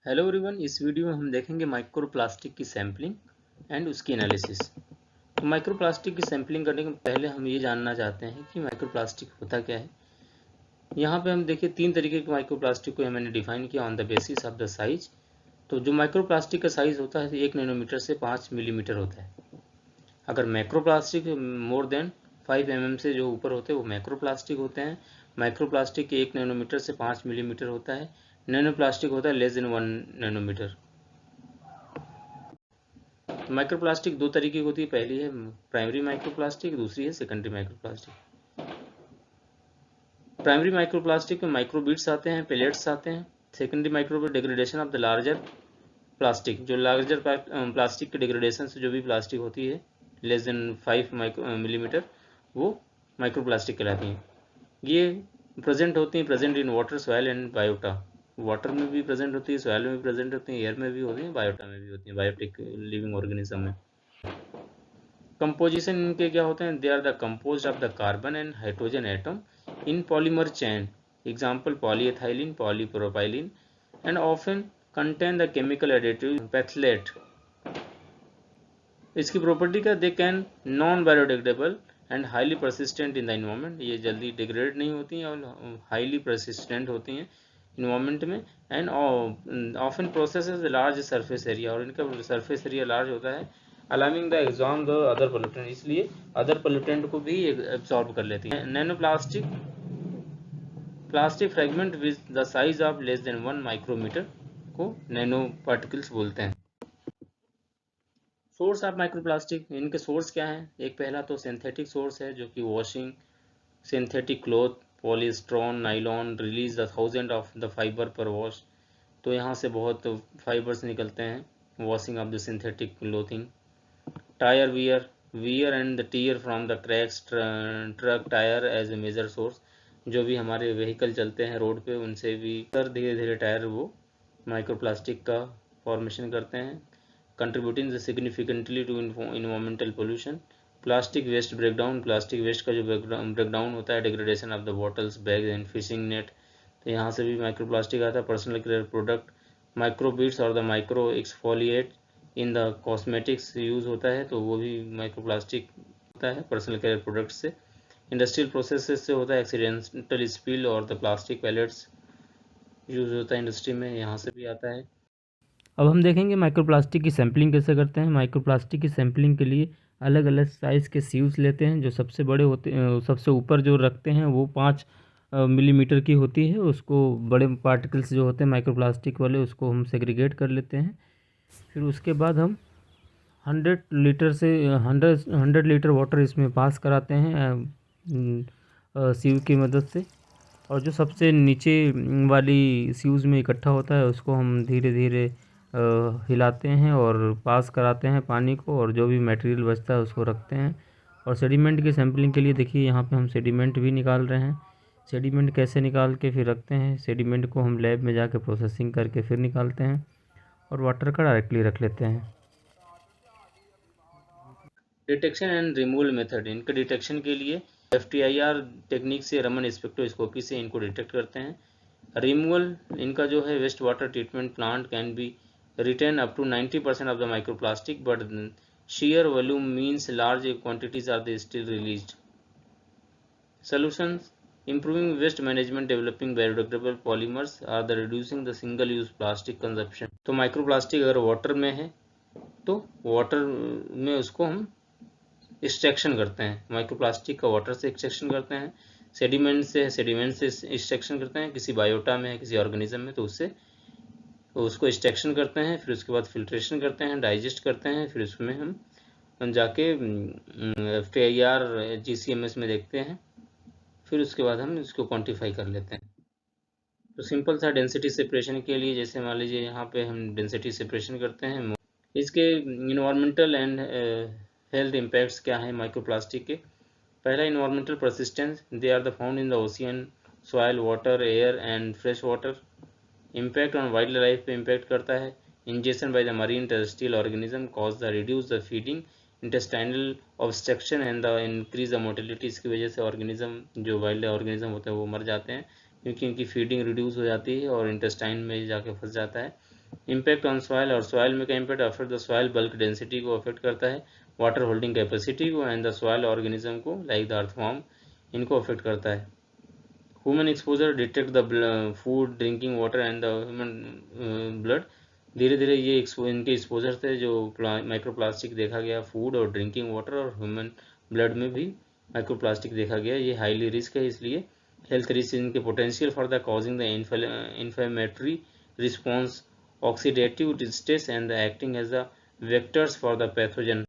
Hello everyone, इस video में हम देखेंगे माइक्रोप्लास्टिक की सैम्पलिंग एंड उसकी एनालिसिस। तो माइक्रोप्लास्टिक की सैम्पलिंग करने के पहले हम ये जानना चाहते हैं कि माइक्रोप्लास्टिक होता क्या है। यहाँ पे हम देखिए 3 तरीके के माइक्रोप्लास्टिक को मैंने डिफाइन किया on the basis of the size. तो जो माइक्रोप्लास्टिक का साइज होता है 1 नैनोमीटर से 5 मिलीमीटर होता है। अगर माइक्रोप्लास्टिक मोर देन 5 mm से जो ऊपर होते हैं वो माइक्रोप्लास्टिक होते हैं। माइक्रोप्लास्टिक के 1 नैनोमीटर से 5 मिलीमीटर होता है। नैनो प्लास्टिक होता है लेस देन 1 नैनोमीटर। तो माइक्रोप्लास्टिक दो तरीके की होती है, पहली है प्राइमरी माइक्रोप्लास्टिक, दूसरी है सेकेंडरी माइक्रोप्लास्टिक। प्राइमरी माइक्रोप्लास्टिक में माइक्रोबीट्स आते हैं, पेलेट्स आते हैं। Secondary micro degradation of the larger plastic, जो लार्जर प्लास्टिक के डिग्रेडेशन से जो भी प्लास्टिक होती है लेस देन 5 मिलीमीटर, वो माइक्रोप्लास्टिक कहलाती हैं। ये present in water, soil and biota. Water में भी प्रेजेंट होती है, सॉइल में भी प्रेजेंट होती है, एयर में भी होती है, बायोटा में भी होती है, बायोटिक लिविंग ऑर्गेनिज्म में। कंपोजिशन इनके क्या होते हैं? They are the composed of the carbon and hydrogen atom in polymer chain, example polyethylene, polypropylene, and often contain the chemical additive phthalate. इसकी प्रॉपर्टी का, they can non biodegradable and highly persistent in the environment. ये जल्दी degrade नहीं होती हैं और highly persistent होती हैं इन्वायरमेंट में। And often processes large surface area, और इनका सरफेस एरिया लार्ज होता है, allowing the absorb the other pollutant, इसलिए अदर पोल्यूटेंट को भी एब्सॉर्ब कर लेती है। Nano plastic fragment with the size of less than 1 micrometer को नैनो पार्टिकल्स बोलते हैं। सोर्स ऑफ माइक्रोप्लास्टिक, इनके सोर्स क्या हैं? एक पहला तो सिंथेटिक सोर्स है, जो कि washing synthetic cloth, polyester, nylon release the thousand of the fibre per wash. तो यहाँ से बहुत फाइबर्स निकलते हैं, washing of the synthetic clothing. Tyre wear and the tear from the cracks truck tyre as a major source. जो भी हमारे vehicle चलते हैं रोड पे, उनसे भी धीरे धीरे टायर वो माइक्रोप्लास्टिक का फॉर्मेशन करते हैं, contributing significantly to environmental pollution. Plastic waste breakdown, plastic waste का जो ब्रेकडाउन होता है, degradation of the bottles, bag and fishing net, तो यहाँ से भी माइक्रोप्लास्टिक आता है। पर्सनल केयर प्रोडक्ट, माइक्रोबीट्स और the micro exfoliate in the cosmetics use होता है, तो वो भी माइक्रोप्लास्टिक होता है पर्सनल केयर प्रोडक्ट से। इंडस्ट्रियल प्रोसेस से होता है, एक्सीडेंटल स्पिल और द प्लास्टिक पैलेट्स यूज होता है इंडस्ट्री में, यहाँ से भी आता है। अब हम देखेंगे माइक्रोप्लास्टिक की सैम्पलिंग कैसे करते हैं। माइक्रोप्लास्टिक की सैम्पलिंग के लिए अलग अलग साइज़ के सीव्स लेते हैं। जो सबसे बड़े होते सबसे ऊपर जो रखते हैं वो 5 मिलीमीटर की होती है। उसको बड़े पार्टिकल्स जो होते हैं माइक्रोप्लास्टिक वाले, उसको हम सेग्रीगेट कर लेते हैं। फिर उसके बाद हम 100 लीटर वाटर इसमें पास कराते हैं सीव की मदद से। और जो सबसे नीचे वाली सीव्स में इकट्ठा होता है उसको हम धीरे धीरे हिलाते हैं और पास कराते हैं पानी को, और जो भी मटेरियल बचता है उसको रखते हैं। और सेडिमेंट की सैम्पलिंग के लिए देखिए यहाँ पे हम सेडिमेंट भी निकाल रहे हैं। सेडिमेंट कैसे निकाल के फिर रखते हैं? सेडिमेंट को हम लैब में जाके प्रोसेसिंग करके फिर निकालते हैं और वाटर का डायरेक्टली रख लेते हैं। डिटेक्शन एंड रिमूवल मेथड, इनके डिटेक्शन के लिए FTIR टेक्निक से, रमन स्पेक्ट्रोस्कोपी से इनको डिटेक्ट करते हैं। रिमूवल, इनका जो है waste water treatment plant can be retain up to 90% of the microplastic, but sheer volume means large quantities are they still released. Solutions: improving waste management, developing biodegradable polymers, are the reducing the single use plastic consumption. तो microplastic अगर water में है तो water में उसको हम extraction करते हैं, माइक्रोप्लास्टिक का वाटर से एक्सट्रैक्शन करते हैं। सेडिमेंट से एक्सट्रैक्शन करते हैं, किसी बायोटा में है, किसी ऑर्गेनिज्म में, तो उससे उसको एक्सट्रैक्शन करते हैं। फिर उसके बाद फिल्ट्रेशन करते हैं, डाइजेस्ट करते हैं, फिर उसमें हम जाके FTIR GCMS में देखते हैं। फिर उसके बाद हम इसको क्वांटिफाई कर लेते हैं। तो सिंपल सा डेंसिटी सेपरेशन के लिए, जैसे मान लीजिए यहाँ पे हम डेंसिटी सेपरेशन करते हैं। इसके इन्वायरमेंटल एंड हेल्थ इम्पैक्ट्स क्या है माइक्रोप्लास्टिक के? पहला, environmental persistence, they are the found in the ocean, soil, water, air and fresh water. Impact on wild life पे इम्पैक्ट करता है। Injection by the marine terrestrial organism cause the reduce the feeding intestinal obstruction and the increase the motility. इसकी वजह से organism, जो wild organism होते हैं वो मर जाते हैं, क्योंकि इनकी फीडिंग रिड्यूस हो जाती है और इंटेस्टाइन में जाके फंस जाता है। इम्पैक्ट ऑन सॉइल, और सॉइल में क्या impact, affect the soil bulk density को अफेक्ट करता है, वाटर होल्डिंग कैपेसिटी को एंड द सॉइल ऑर्गेनिज्म को लाइक द अर्थवॉर्म, इनको अफेक्ट करता है। Human exposure detect the food, drinking water and the human blood. धीरे धीरे ये इनके एक्सपोजर से जो माइक्रोप्लास्टिक देखा गया फूड और ड्रिंकिंग वाटर और ह्यूमन ब्लड में भी माइक्रोप्लास्टिक देखा गया। ये हाईली रिस्क है, इसलिए हेल्थ रिस्क इनके potential for the causing the inflammatory response, oxidative stress and the acting as the vectors for the pathogen